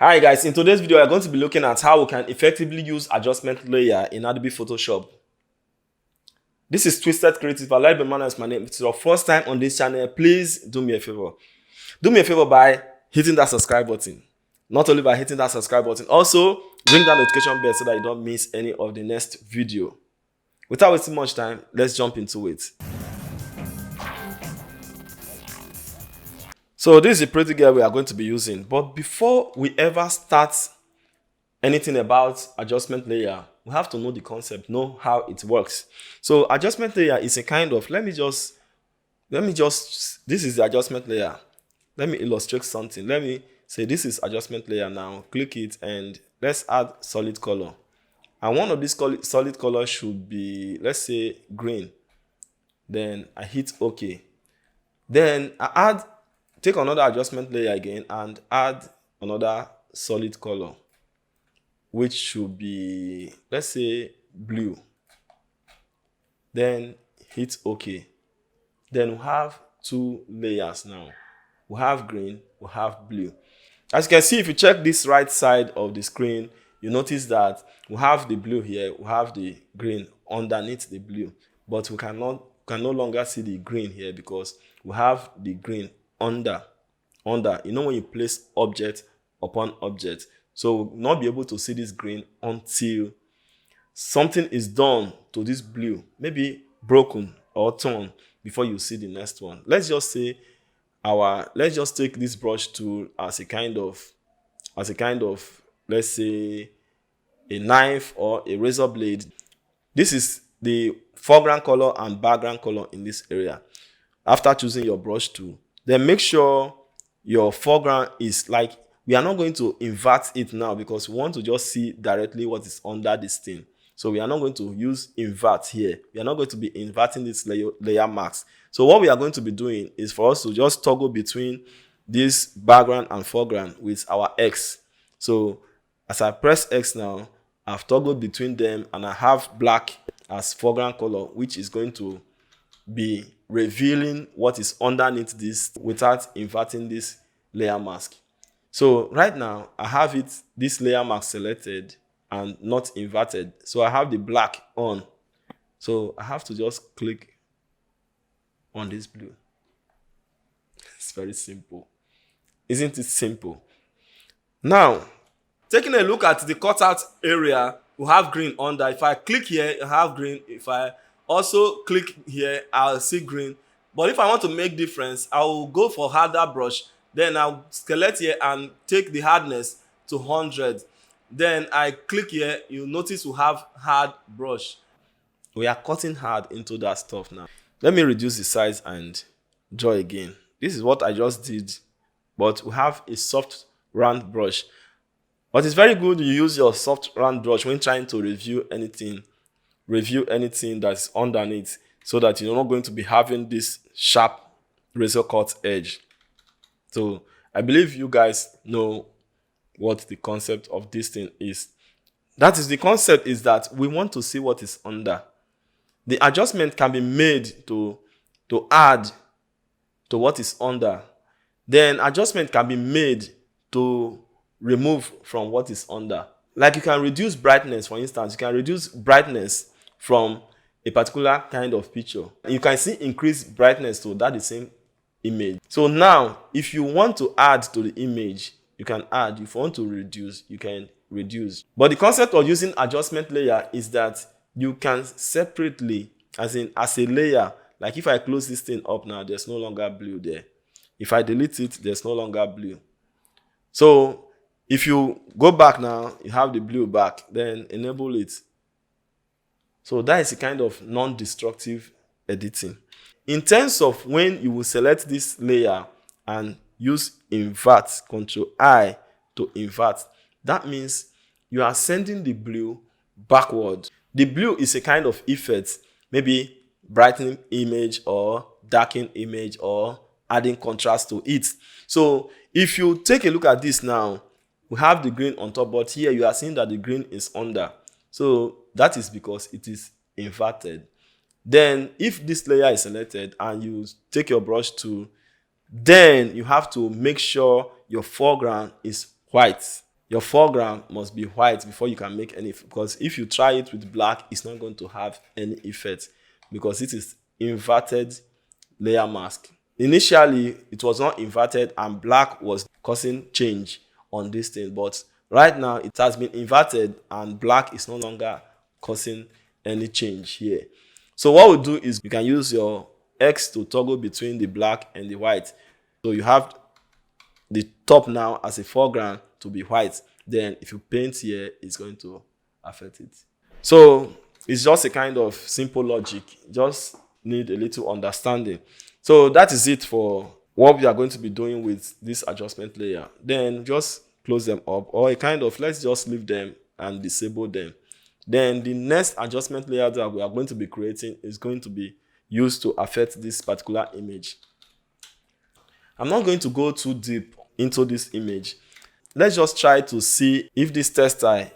Hi guys, in today's video we are going to be looking at how we can effectively use adjustment layer in Adobe Photoshop. This is Twisted Creative. Alibe Emmanuel is my name. If it's your first time on this channel, please do me a favor. Do me a favor by hitting that subscribe button. Not only by hitting that subscribe button, also ring that notification bell so that you don't miss any of the next video. Without wasting much time, let's jump into it. So this is a pretty girl we are going to be using. But before we ever start anything about adjustment layer, we have to know the concept, know how it works. So adjustment layer is a kind of, this is the adjustment layer. Let me illustrate something. Let me say this is adjustment layer now. Click it and let's add solid color. And one of these solid color should be, let's say, green. Then I hit OK. Then I take another adjustment layer again and add another solid color, which should be, let's say, blue. Then hit OK. Then we have two layers now. We have green, we have blue. As you can see, if you check this right side of the screen, you notice that we have the blue here, we have the green underneath the blue, but we can no longer see the green here because we have the green under. You know when you place object upon object, so we'll not be able to see this green until something is done to this blue, maybe broken or torn, before you see the next one. Let's just say let's just take this brush tool as a kind of, let's say, a knife or a razor blade. This is the foreground color and background color in this area. After choosing your brush tool, then make sure your foreground is like, we are not going to invert it now because we want to just see directly what is under this thing. So we are not going to use invert here. We are not going to be inverting this layer marks. So what we are going to be doing is for us to just toggle between this background and foreground with our X. So as I press X now, I've toggled between them and I have black as foreground color, which is going to be revealing what is underneath this without inverting this layer mask. So right now I have this layer mask selected and not inverted. So I have the black on. So I have to just click on this blue. It's very simple. Isn't it simple? Now, taking a look at the cutout area, we have green under. If I click here, I have green. If I also click here, I'll see green. But if I want to make difference, I will go for harder brush. Then I'll select here and take the hardness to 100. Then I click here, you'll notice we have hard brush. We are cutting hard into that stuff now. Let me reduce the size and draw again. This is what I just did, but we have a soft round brush. But it's very good you use your soft round brush when trying to review anything that's underneath, so that you're not going to be having this sharp razor cut edge. So I believe you guys know what the concept of this thing is. That is, the concept is that we want to see what is under. The adjustment can be made to add to what is under. Then adjustment can be made to remove from what is under. Like you can reduce brightness, for instance. You can reduce brightness from a particular kind of picture. You can see increased brightness to that the same image. So now, if you want to add to the image, you can add. If you want to reduce, you can reduce. But the concept of using adjustment layer is that you can separately, as a layer, like if I close this thing up now, there's no longer blue there. If I delete it, there's no longer blue. So if you go back now, you have the blue back, then enable it. So that is a kind of non-destructive editing. In terms of when you will select this layer and use invert, Ctrl-I to invert, that means you are sending the blue backward. The blue is a kind of effect, maybe brightening image or darkening image or adding contrast to it. So if you take a look at this now, we have the green on top, but here you are seeing that the green is under. So that is because it is inverted. Then if this layer is selected and you take your brush tool, then you have to make sure your foreground is white. your foreground must be white before you can make any, because if you try it with black, it's not going to have any effect because it is inverted layer mask. Initially, it was not inverted and black was causing change on this thing, but right now it has been inverted and black is no longer causing any change here. So what we'll do is you can use your X to toggle between the black and the white. So you have the top now as a foreground to be white. Then if you paint here, it's going to affect it. So it's just a kind of simple logic. Just need a little understanding. So that is it for what we are going to be doing with this adjustment layer. Then just close them up, or a kind of, let's just leave them and disable them. Then the next adjustment layer that we are going to be creating is going to be used to affect this particular image. I'm not going to go too deep into this image. Let's just try to see if this textile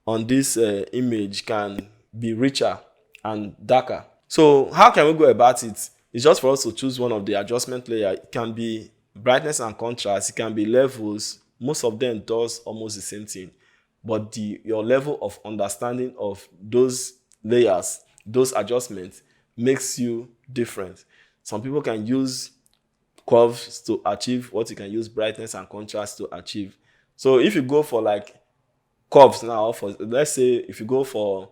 on this image can be richer and darker. So how can we go about it? It's just for us to choose one of the adjustment layer. It can be brightness and contrast. It can be levels. Most of them does almost the same thing. But your level of understanding of those layers, those adjustments, makes you different. Some people can use curves to achieve what you can use brightness and contrast to achieve. So if you go for like curves now, for let's say if you go for,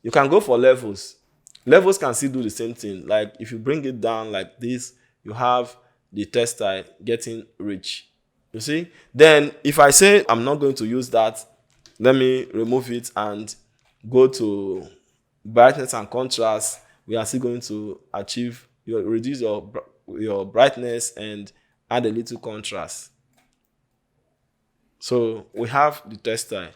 you can go for levels. Levels can still do the same thing. Like if you bring it down like this, you have the textile getting rich. You see? Then if I say I'm not going to use that, let me remove it and go to brightness and contrast. We are still going to achieve, reduce your brightness and add a little contrast. So we have the textile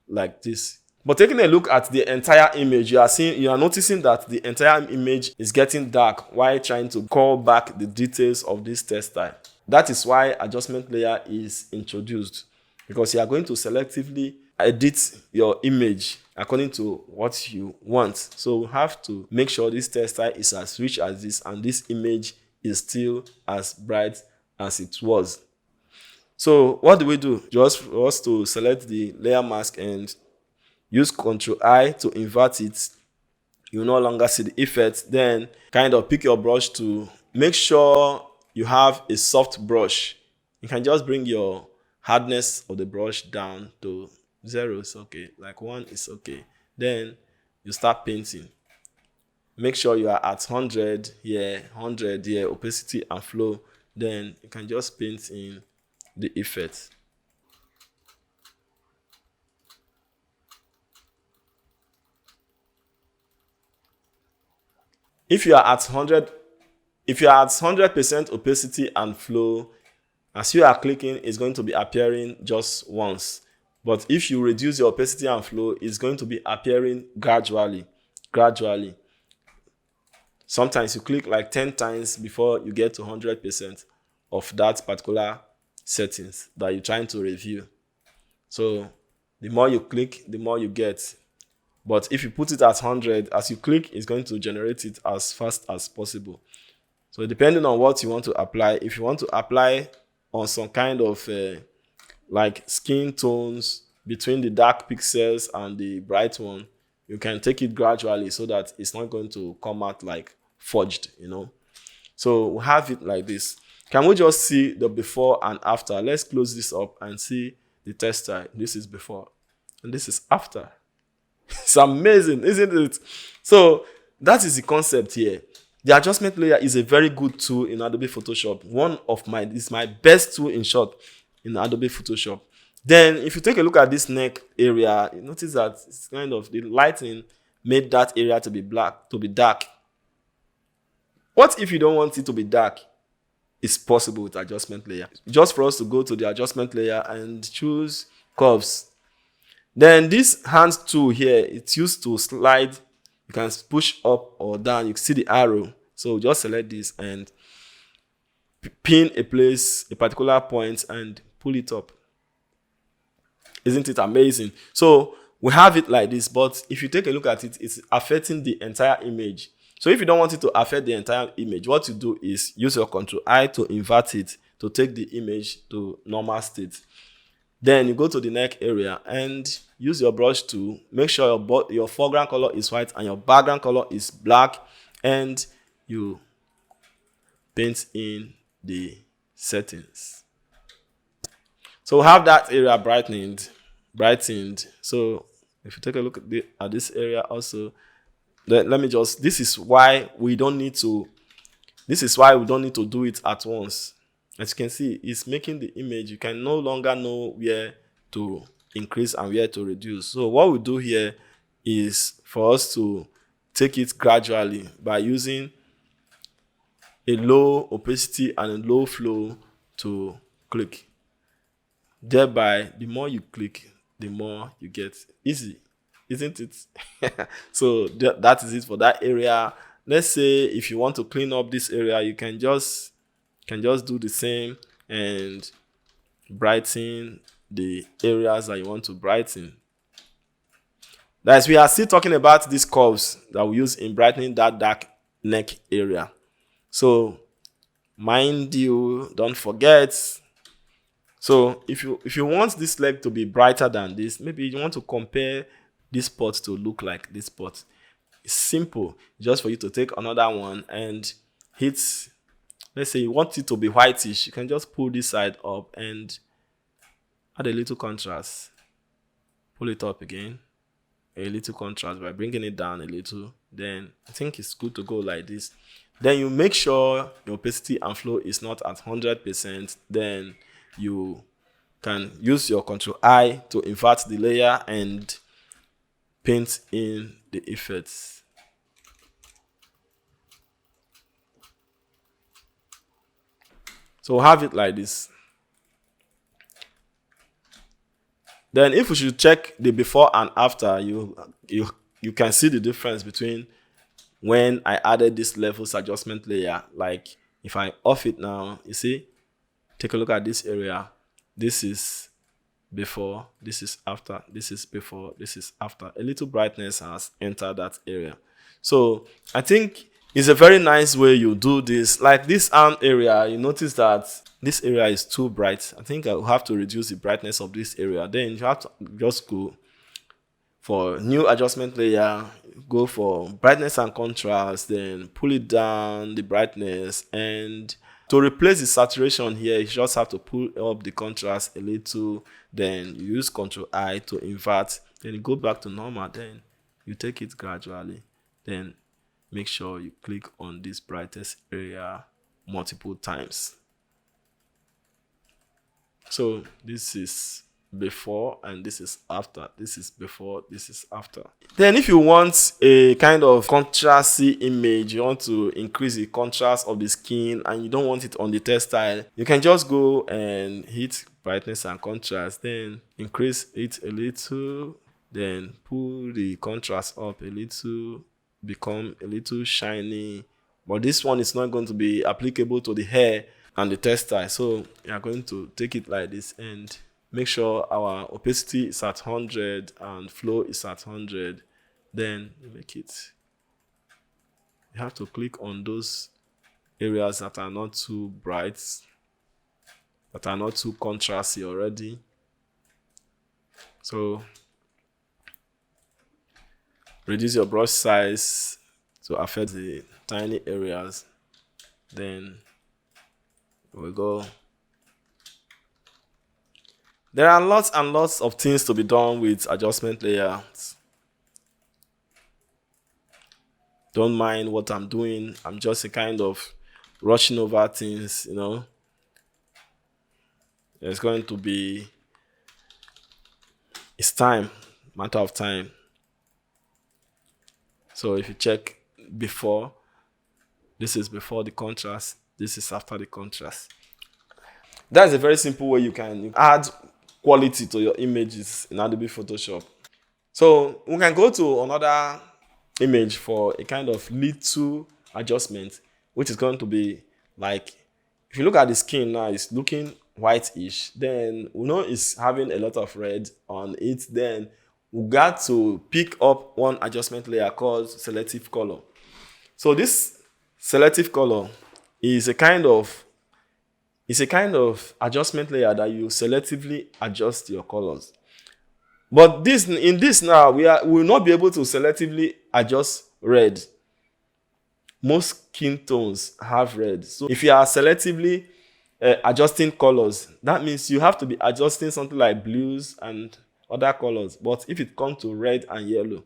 like this. But taking a look at the entire image, you are noticing that the entire image is getting dark while trying to call back the details of this textile. That is why adjustment layer is introduced, because you are going to selectively edit your image according to what you want. So we have to make sure this textile is as rich as this and this image is still as bright as it was. So what do we do? Just for us to select the layer mask and use Ctrl-I to invert it. You no longer see the effect. Then kind of pick your brush to make sure you have a soft brush. You can just bring your hardness of the brush down to 0 is okay, like 1 is okay. Then you start painting. Make sure you are at 100 here, 100 here, opacity and flow. Then you can just paint in the effect. If you are at 100% opacity and flow, as you are clicking, it's going to be appearing just once. But if you reduce your opacity and flow, it's going to be appearing gradually. Sometimes you click like 10 times before you get to 100% of that particular settings that you're trying to review. So the more you click, the more you get. But if you put it at 100, as you click, it's going to generate it as fast as possible. So depending on what you want to apply, if you want to apply on some kind of like skin tones between the dark pixels and the bright one, you can take it gradually so that it's not going to come out like forged, you know. So we have it like this. Can we just see the before and after? Let's close this up and see the textile. This is before and this is after. It's amazing, isn't it? So that is the concept here. The adjustment layer is a very good tool in Adobe Photoshop. It's my best tool in short in Adobe Photoshop. Then if you take a look at this neck area, you notice that it's kind of the lighting made that area to be dark. What if you don't want it to be dark? It's possible with adjustment layer. Just for us to go to the adjustment layer and choose curves. Then this hand tool here, it's used to slide. You can push up or down. You can see the arrow. So just select this and pin a particular point and pull it up. Isn't it amazing? So we have it like this, but if you take a look at it, it's affecting the entire image. So if you don't want it to affect the entire image, what you do is use your Ctrl-I to invert it to take the image to normal state. Then you go to the neck area and use your brush to make sure your foreground color is white and your background color is black, and you paint in the settings. So we have that area brightened. So if you take a look at this area also, let me just, this is why we don't need to do it at once. As you can see, it's making the image, you can no longer know where to increase and where to reduce. So what we do here is for us to take it gradually by using a low opacity and a low flow to click. Thereby, the more you click, the more you get. Easy, isn't it? So that is it for that area. Let's say if you want to clean up this area, you can just do the same and brighten the areas that you want to brighten. As we are still talking about these curves that we use in brightening that dark neck area. So mind you, don't forget. So if you want this leg to be brighter than this, maybe you want to compare this spot to look like this spot. It's simple. Just for you to take another one and hit. Let's say you want it to be whitish, you can just pull this side up and add a little contrast. Pull it up again, a little contrast by bringing it down a little. Then I think it's good to go like this. Then you make sure your opacity and flow is not at 100%. Then you can use your Ctrl I to invert the layer and paint in the effects. So we'll have it like this. Then if we should check the before and after, you can see the difference between when I added this levels adjustment layer. Like if I off it now, you see, take a look at this area. This is before, this is after, this is before, this is after. A little brightness has entered that area. So I think it's a very nice way you do this. Like this arm area, you notice that this area is too bright. I think I will have to reduce the brightness of this area. Then you have to just go for new adjustment layer, go for brightness and contrast, then pull it down the brightness, and to replace the saturation here, you just have to pull up the contrast a little. Then you use Ctrl I to invert, then you go back to normal. Then you take it gradually, then make sure you click on this brightest area multiple times. So this is before and this is after. This is before, this is after. Then if you want a kind of contrasty image, you want to increase the contrast of the skin and you don't want it on the textile, you can just go and hit brightness and contrast, then increase it a little, then pull the contrast up a little, become a little shiny. But this one is not going to be applicable to the hair and the textile. So we are going to take it like this and make sure our opacity is at 100 and flow is at 100. Then you make it. You have to click on those areas that are not too bright, that are not too contrasty already. So reduce your brush size to affect the tiny areas. Then we go. There are lots and lots of things to be done with adjustment layers. Don't mind what I'm doing. I'm just a kind of rushing over things, you know. It's going to be, it's time, matter of time. So if you check before, this is before the contrast, this is after the contrast. That's a very simple way you can add quality to your images in Adobe Photoshop. So we can go to another image for a kind of little adjustment, which is going to be like, if you look at the skin now, it's looking whitish. Then we know it's having a lot of red on it. Then we got to pick up one adjustment layer called selective color. So this selective color is a kind of It's a kind of adjustment layer that you selectively adjust your colors. But this in this now, we will not be able to selectively adjust red. Most skin tones have red. So if you are selectively adjusting colors, that means you have to be adjusting something like blues and other colors. But if it comes to red and yellow,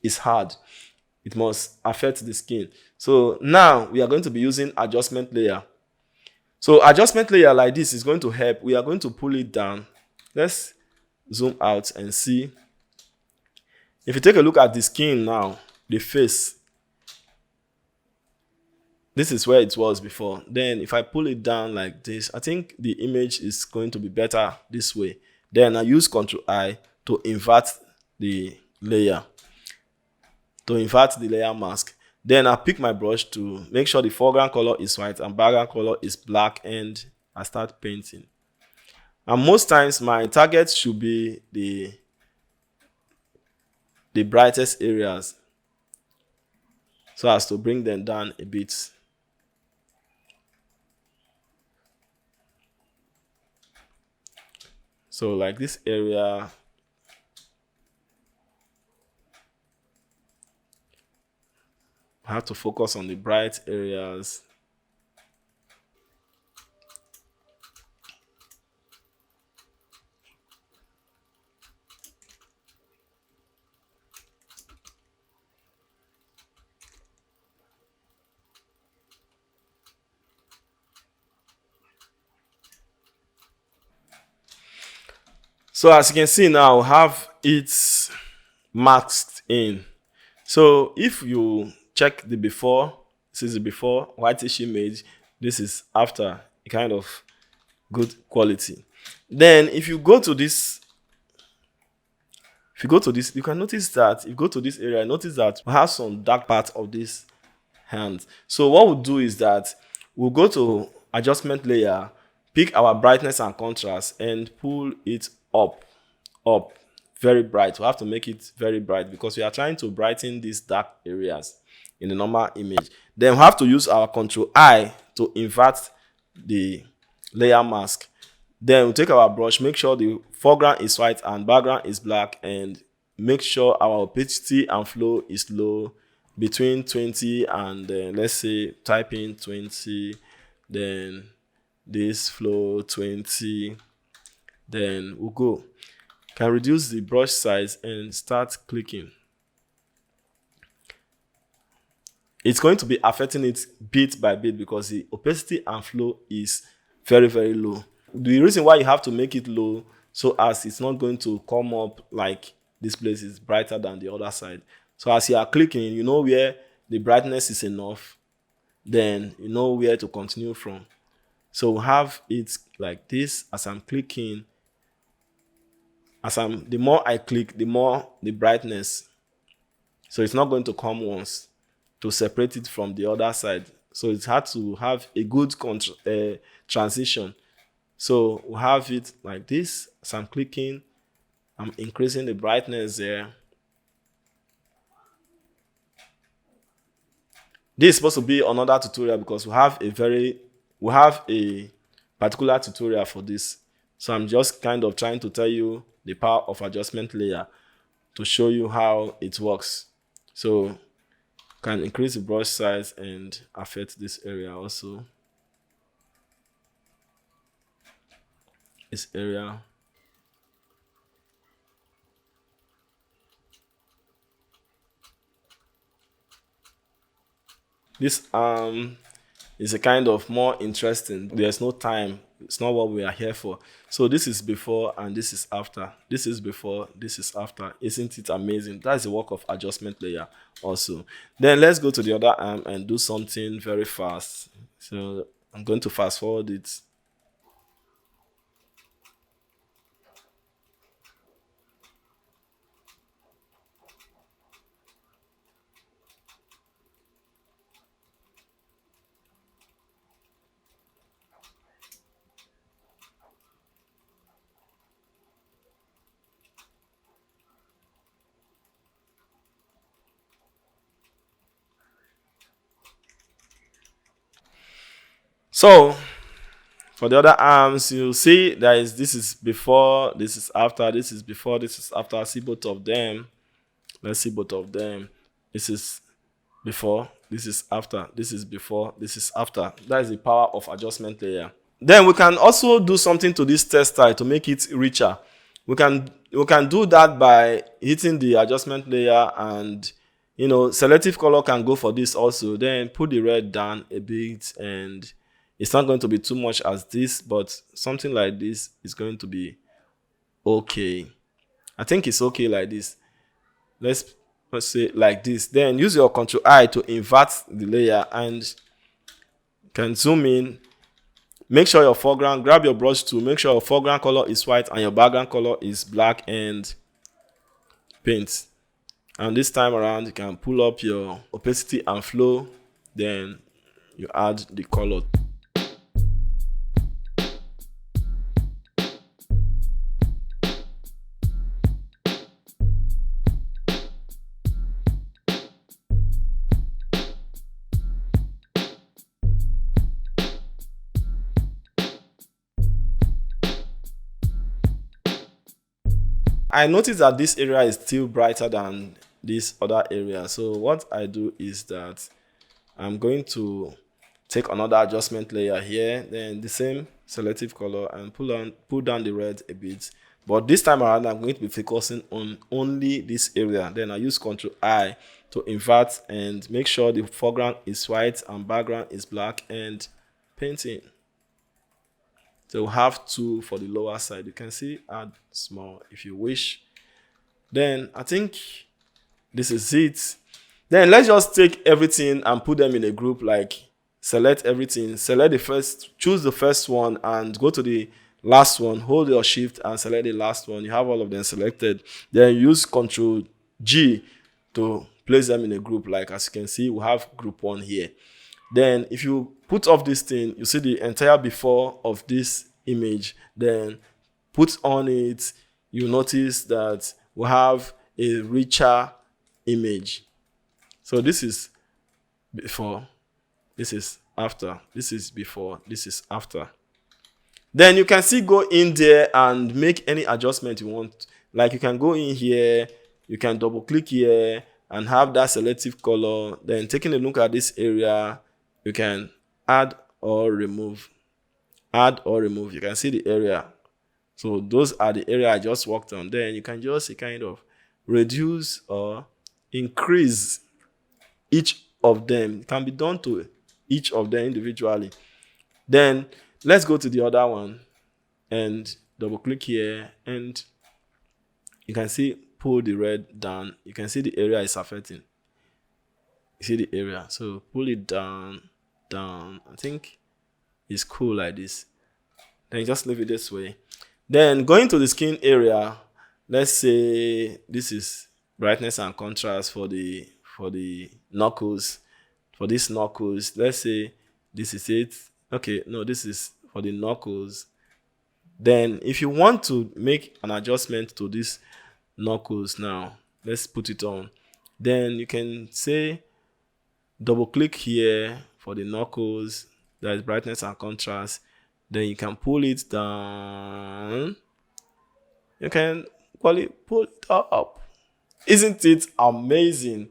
it's hard. It must affect the skin. So now we are going to be using adjustment layer. So adjustment layer like this is going to help. We are going to pull it down. Let's zoom out and see. If you take a look at the skin now, the face, this is where it was before. Then if I pull it down like this, I think the image is going to be better this way. Then I use Ctrl I to invert the layer, mask. Then I pick my brush to make sure the foreground color is white and background color is black, and I start painting. And most times my target should be the brightest areas, so as to bring them down a bit. So like this area, I have to focus on the bright areas. So as you can see now, I have it masked in. So if you check the before, this is the before whitish image, this is after, a kind of good quality. Then if you go to this, you can notice that if you go to this area, notice that we have some dark part of this hand. So what we'll do is that we'll go to adjustment layer, pick our brightness and contrast, and pull it up, very bright. We have to make it very bright because we are trying to brighten these dark areas in the normal image. Then we have to use our Ctrl I to invert the layer mask. Then we take our brush, make sure the foreground is white and background is black, and make sure our opacity and flow is low, between 20 and let's say type in 20, then this flow 20, then we'll go. Can reduce the brush size and start clicking. It's going to be affecting it bit by bit because the opacity and flow is very, very low. The reason why you have to make it low, so as it's not going to come up like this place is brighter than the other side. So as you are clicking, you know where the brightness is enough, then you know where to continue from. So have it like this. As I'm clicking, the more I click, the more the brightness. So it's not going to come once to separate it from the other side. So it's hard to have a good transition. So we have it like this. As I'm clicking, I'm increasing the brightness there. This is supposed to be another tutorial because we have a particular tutorial for this. So I'm just kind of trying to tell you the power of adjustment layer to show you how it works. So can increase the brush size and affect this area also. This area. This is a kind of more interesting. There's no time. It's not what we are here for. So this is before and this is after. This is before, this is after. Isn't it amazing? That's the work of adjustment layer also. Then let's go to the other arm and do something very fast. So I'm going to fast forward it. So For the other arms, you see this is before, this is after, this is before, this is after. See both of them. Let's see both of them. This is before, this is after, this is before, this is after. That is the power of adjustment layer. Then we can also do something to this text style to make it richer. We can do that by hitting the adjustment layer, and selective color can go for this also. Then put the red down a bit, and it's not going to be too much as this, but something like this is going to be okay. I think it's okay like this. Let's say like this. Then use your Ctrl I to invert the layer, and you can zoom in. Make sure your foreground, grab your brush tool, make sure your foreground color is white and your background color is black, and paint. And this time around, you can pull up your opacity and flow, then you add the color. I noticed that this area is still brighter than this other area. So what I do is that I'm going to take another adjustment layer here, then the same selective color, and pull down the red a bit. But this time around, I'm going to be focusing on only this area. Then I use Ctrl I to invert and make sure the foreground is white and background is black, and painting. So we'll have 2 for the lower side. You can see add small if you wish. Then I think this is it. Then let's just take everything and put them in a group. Like select everything, select the first, choose the first one and go to the last one. Hold your shift and select the last one. You have all of them selected. Then use Ctrl G to place them in a group. Like as you can see, we have group 1 here. Then if you put off this thing, you see the entire before of this image. Then put on it, you notice that we have a richer image. So this is before, this is after, this is before, this is after. Then you can still go in there and make any adjustment you want. Like you can go in here, you can double click here and have that selective color. Then taking a look at this area, you can add or remove. Add or remove. You can see the area. So those are the area I just worked on. Then you can just kind of reduce or increase each of them. It can be done to each of them individually. Then let's go to the other one and double click here, and you can see pull the red down. You can see the area is affecting. You see the area. So pull it down. I think it's cool like this. Then just leave it this way. Then going to the skin area, let's say this is brightness and contrast for the knuckles. For these knuckles, let's say this is it. Okay, no, this is for the knuckles. Then if you want to make an adjustment to these knuckles now, let's put it on. Then you can say double click here for the knuckles, that is brightness and contrast. Then you can pull it down. You can pull it up. Isn't it amazing?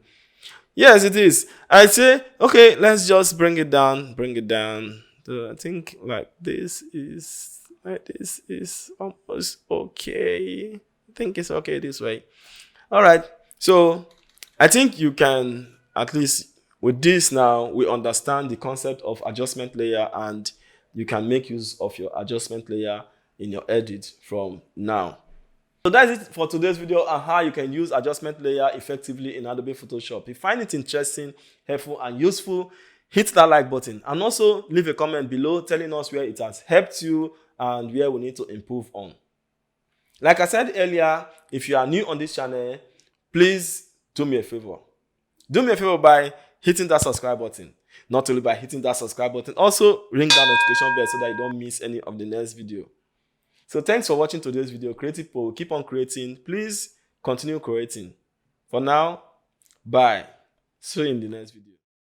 Yes, it is. I say, okay, let's just bring it down. So I think like this is almost okay. I think it's okay this way. All right. So I think you can, at least with this now, we understand the concept of adjustment layer, and you can make use of your adjustment layer in your edit from now. So that's it for today's video on how you can use adjustment layer effectively in Adobe Photoshop. If you find it interesting, helpful, and useful, hit that like button, and also leave a comment below telling us where it has helped you and where we need to improve on. Like I said earlier, if you are new on this channel, please do me a favor. Do me a favor by hitting that subscribe button. Not only by hitting that subscribe button, also ring that notification bell so that you don't miss any of the next video. So thanks for watching today's video. Creative Pro, keep on creating. Please continue creating. For now, bye. See you in the next video.